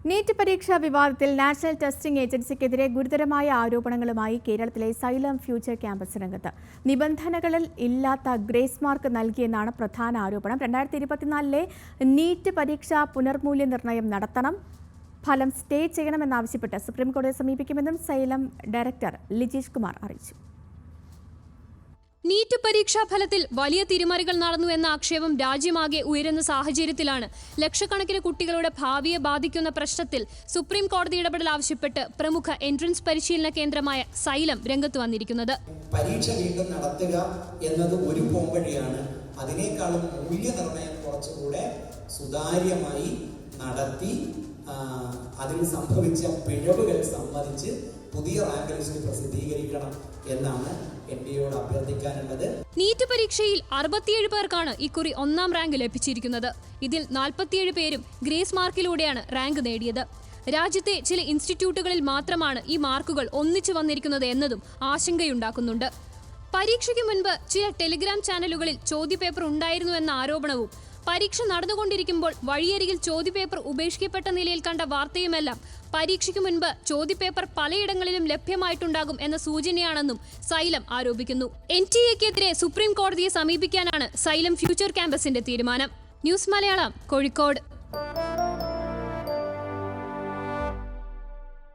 NEET പരീക്ഷാ വിവാദത്തിൽ national testing ഏജൻസിക്കെതിരെ ഗുരുതരമായ ആരോപണങ്ങളുമായി കേരളത്തിലെ സൈലം ഫ്യൂച്ചർ ക്യാമ്പസ് രംഗത്ത്. നിബന്ധനകളിൽ ഇല്ലാത്ത ഗ്രേസ് മാർക്ക് നൽകിയെന്നാണ് പ്രധാന ആരോപണം. 2024 നീറ്റ് പരീക്ഷാ പുനർമൂല്യനിർണ്ണയം നടത്തണം, ഫലം സ്റ്റേ ചെയ്യണമെന്നാവശ്യപ്പെട്ട് സുപ്രീംകോടതിയെ സമീപിക്കുമെന്നും സൈലം ഡയറക്ടർ ലിജീഷ് കുമാർ അറിയിച്ചു. നീറ്റ് പരീക്ഷാ ഫലത്തിൽ വലിയ തിരിമറികൾ നടന്നു എന്ന ആക്ഷേപം രാജ്യമാകെ ഉയരുന്ന സാഹചര്യത്തിലാണ് ലക്ഷക്കണക്കിന് കുട്ടികളുടെ ഭാവിയെ ബാധിക്കുന്ന പ്രശ്നത്തിൽ സുപ്രീം കോടതി ഇടപെടൽ ആവശ്യപ്പെട്ട് പ്രമുഖ എൻട്രൻസ് പരിശീലന കേന്ദ്രമായ സൈലം രംഗത്ത് വന്നിരിക്കുന്നത്. പരീക്ഷ വീണ്ടും നടത്തുക എന്നത് ഒരു പോംവഴിയാണ്. അതിനേക്കാളും മൂല്യനിർണ്ണയം കുറച്ചുകൂടെ സുതാര്യമായി നടത്തി അതിൽ സംഭവിച്ച പിഴവുകൾ സമ്മതിച്ച് പുതിയ റാങ്ക് ലിസ്റ്റ് പ്രസിദ്ധീകരിക്കണം എന്നാണ് എൻഡിഎയോട് അഭ്യർത്ഥിക്കാനുള്ളത്. നീറ്റ് പരീക്ഷയിൽ 67 പേർക്കാണ് ഇക്കുറി 1ാം റാങ്ക് ലഭിച്ചിരിക്കുന്നത്. ഇതിൽ 47 പേരും ഗ്രേസ് മാർക്കിലൂടെയാണ് റാങ്ക് നേടിയത്. രാജ്യത്തെ ചില ഇൻസ്റ്റിറ്റ്യൂട്ടുകളിൽ മാത്രമാണ് ഈ മാർക്കുകൾ ഒന്നിച്ചു വന്നിരിക്കുന്നത് എന്നതും ആശങ്കയുണ്ടാക്കുന്നുണ്ട്. പരീക്ഷയ്ക്ക് മുൻപ് ചില ടെലിഗ്രാം ചാനലുകളിൽ ചോദ്യപേപ്പർ ഉണ്ടായിരുന്നു എന്ന ആരോപണവും പരീക്ഷ നടന്നുകൊണ്ടിരിക്കുമ്പോൾ വഴിയരികിൽ ചോദ്യപേപ്പർ ഉപേക്ഷിക്കപ്പെട്ട നിലയിൽ കണ്ട വാർത്തയുമെല്ലാം പരീക്ഷയ്ക്ക് മുൻപ് ചോദ്യപേപ്പർ പലയിടങ്ങളിലും ലഭ്യമായിട്ടുണ്ടാകും എന്ന സൂചനയാണെന്നും സൈലം ആരോപിക്കുന്നു. NTA-ക്കെതിരെ സുപ്രീം കോടതിയെ സമീപിക്കാനാണ് സൈലം ഫ്യൂച്ചർ ക്യാമ്പസിന്റെ തീരുമാനം. ന്യൂസ് മലയാളം, കോഴിക്കോട്.